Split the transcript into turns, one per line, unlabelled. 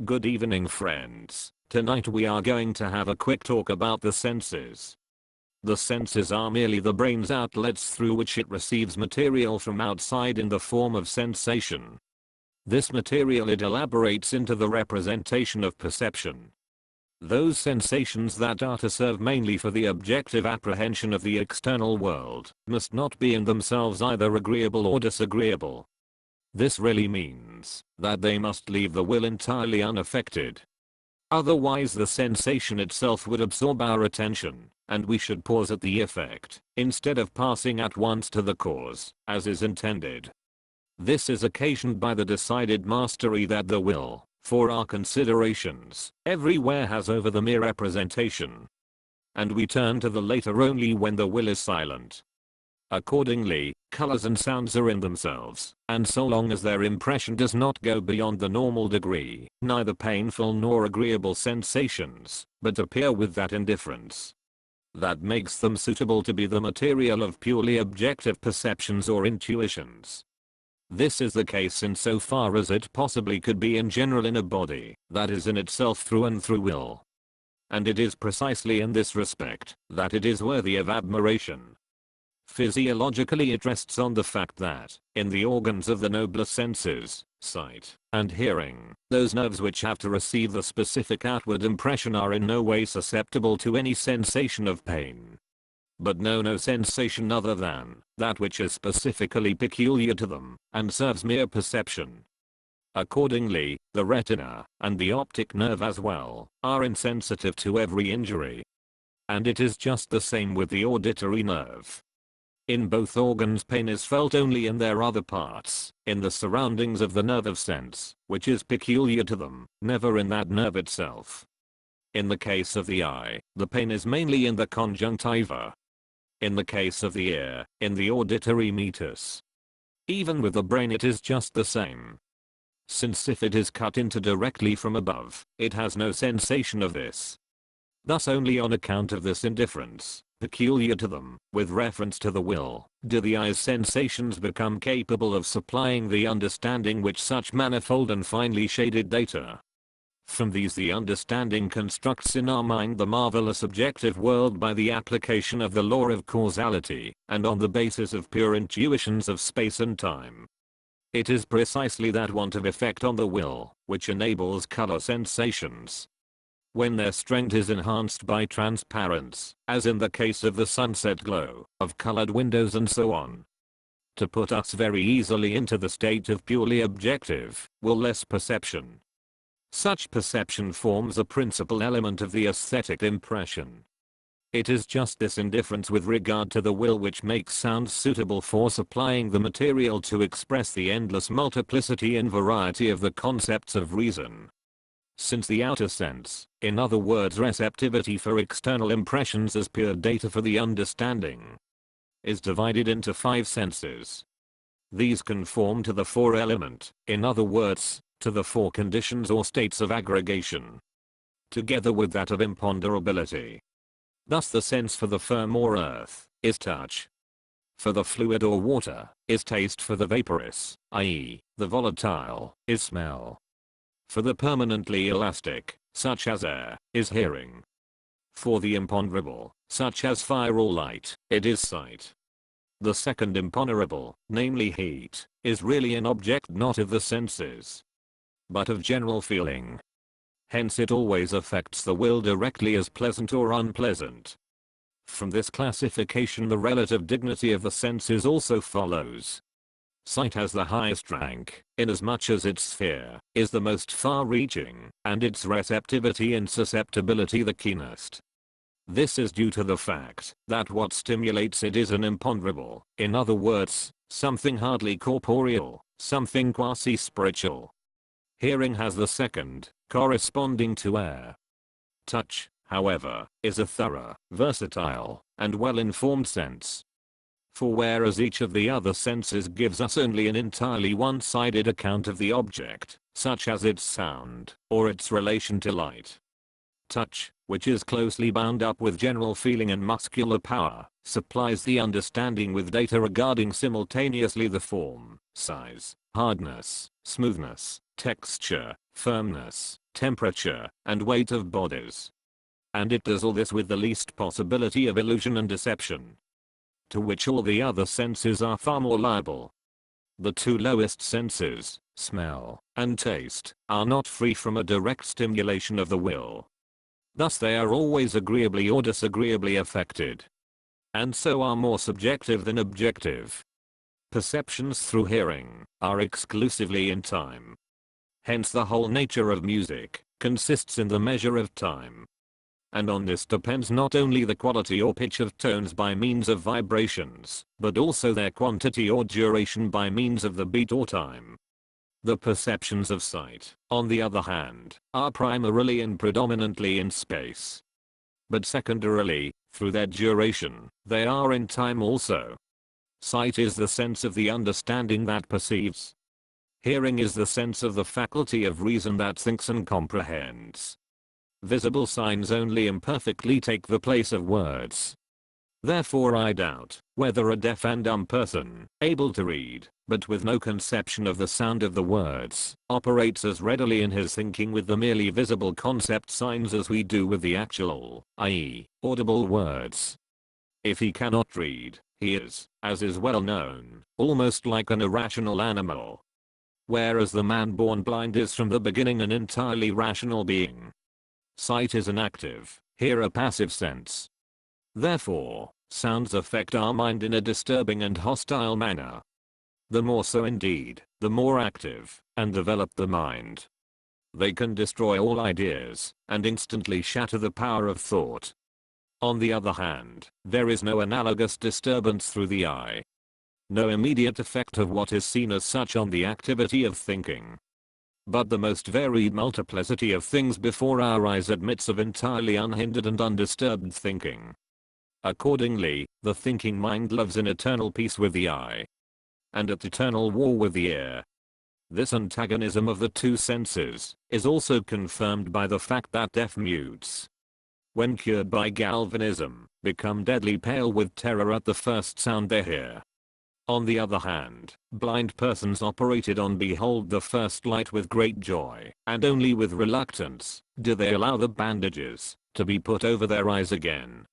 Good evening friends, tonight we are going to have a quick talk about the senses. The senses are merely the brain's outlets through which it receives material from outside in the form of sensation. This material it elaborates into the representation of perception. Those sensations that are to serve mainly for the objective apprehension of the external world must not be in themselves either agreeable or disagreeable. This really means that they must leave the will entirely unaffected. Otherwise the sensation itself would absorb our attention, and we should pause at the effect, instead of passing at once to the cause, as is intended. This is occasioned by the decided mastery that the will, for our considerations, everywhere has over the mere representation. And we turn to the later only when the will is silent. Accordingly, colors and sounds are in themselves, and so long as their impression does not go beyond the normal degree, neither painful nor agreeable sensations, but appear with that indifference that makes them suitable to be the material of purely objective perceptions or intuitions. This is the case insofar as it possibly could be in general in a body that is in itself through and through will. And it is precisely in this respect that it is worthy of admiration. Physiologically it rests on the fact that, in the organs of the nobler senses, sight and hearing, those nerves which have to receive the specific outward impression are in no way susceptible to any sensation of pain. But know no sensation other than that which is specifically peculiar to them, and serves mere perception. Accordingly, the retina, and the optic nerve as well, are insensitive to every injury. And it is just the same with the auditory nerve. In both organs pain is felt only in their other parts, in the surroundings of the nerve of sense, which is peculiar to them, never in that nerve itself. In the case of the eye, the pain is mainly in the conjunctiva. In the case of the ear, in the auditory meatus. Even with the brain it is just the same. Since if it is cut into directly from above, it has no sensation of this. Thus only on account of this indifference, peculiar to them, with reference to the will, do the eye's sensations become capable of supplying the understanding which such manifold and finely shaded data. From these the understanding constructs in our mind the marvelous objective world by the application of the law of causality, and on the basis of pure intuitions of space and time. It is precisely that want of effect on the will, which enables color sensations. When their strength is enhanced by transparence, as in the case of the sunset glow, of colored windows and so on. To put us very easily into the state of purely objective, will-less perception. Such perception forms a principal element of the aesthetic impression. It is just this indifference with regard to the will which makes sounds suitable for supplying the material to express the endless multiplicity and variety of the concepts of reason. Since the outer sense, in other words receptivity for external impressions as pure data for the understanding, is divided into 5 senses. These conform to the 4 element, in other words, to the 4 conditions or states of aggregation, together with that of imponderability. Thus the sense for the firm or earth, is touch. For the fluid or water, is taste. For the vaporous, i.e., the volatile, is smell. For the permanently elastic, such as air, is hearing. For the imponderable, such as fire or light, it is sight. The second imponderable, namely heat, is really an object not of the senses, but of general feeling. Hence it always affects the will directly as pleasant or unpleasant. From this classification the relative dignity of the senses also follows. Sight has the highest rank, inasmuch as its sphere is the most far-reaching, and its receptivity and susceptibility the keenest. This is due to the fact that what stimulates it is an imponderable, in other words, something hardly corporeal, something quasi-spiritual. Hearing has the second, corresponding to air. Touch, however, is a thorough, versatile, and well-informed sense. For whereas each of the other senses gives us only an entirely one-sided account of the object, such as its sound, or its relation to light, touch, which is closely bound up with general feeling and muscular power, supplies the understanding with data regarding simultaneously the form, size, hardness, smoothness, texture, firmness, temperature, and weight of bodies. And it does all this with the least possibility of illusion and deception, to which all the other senses are far more liable. The two lowest senses, smell and taste, are not free from a direct stimulation of the will. Thus they are always agreeably or disagreeably affected, and so are more subjective than objective. Perceptions through hearing are exclusively in time. Hence the whole nature of music consists in the measure of time. And on this depends not only the quality or pitch of tones by means of vibrations, but also their quantity or duration by means of the beat or time. The perceptions of sight, on the other hand, are primarily and predominantly in space. But secondarily, through their duration, they are in time also. Sight is the sense of the understanding that perceives. Hearing is the sense of the faculty of reason that thinks and comprehends. Visible signs only imperfectly take the place of words. Therefore I doubt whether a deaf and dumb person, able to read, but with no conception of the sound of the words, operates as readily in his thinking with the merely visible concept signs as we do with the actual, i.e., audible words. If he cannot read, he is, as is well known, almost like an irrational animal. Whereas the man born blind is from the beginning an entirely rational being. Sight is an active, hear a passive sense. Therefore, sounds affect our mind in a disturbing and hostile manner. The more so indeed, the more active and developed the mind. They can destroy all ideas and instantly shatter the power of thought. On the other hand, there is no analogous disturbance through the eye. No immediate effect of what is seen as such on the activity of thinking. But the most varied multiplicity of things before our eyes admits of entirely unhindered and undisturbed thinking. Accordingly, the thinking mind lives in eternal peace with the eye, and at eternal war with the ear. This antagonism of the two senses is also confirmed by the fact that deaf mutes, when cured by galvanism, become deadly pale with terror at the first sound they hear. On the other hand, blind persons operated on behold the first light with great joy, and only with reluctance do they allow the bandages to be put over their eyes again,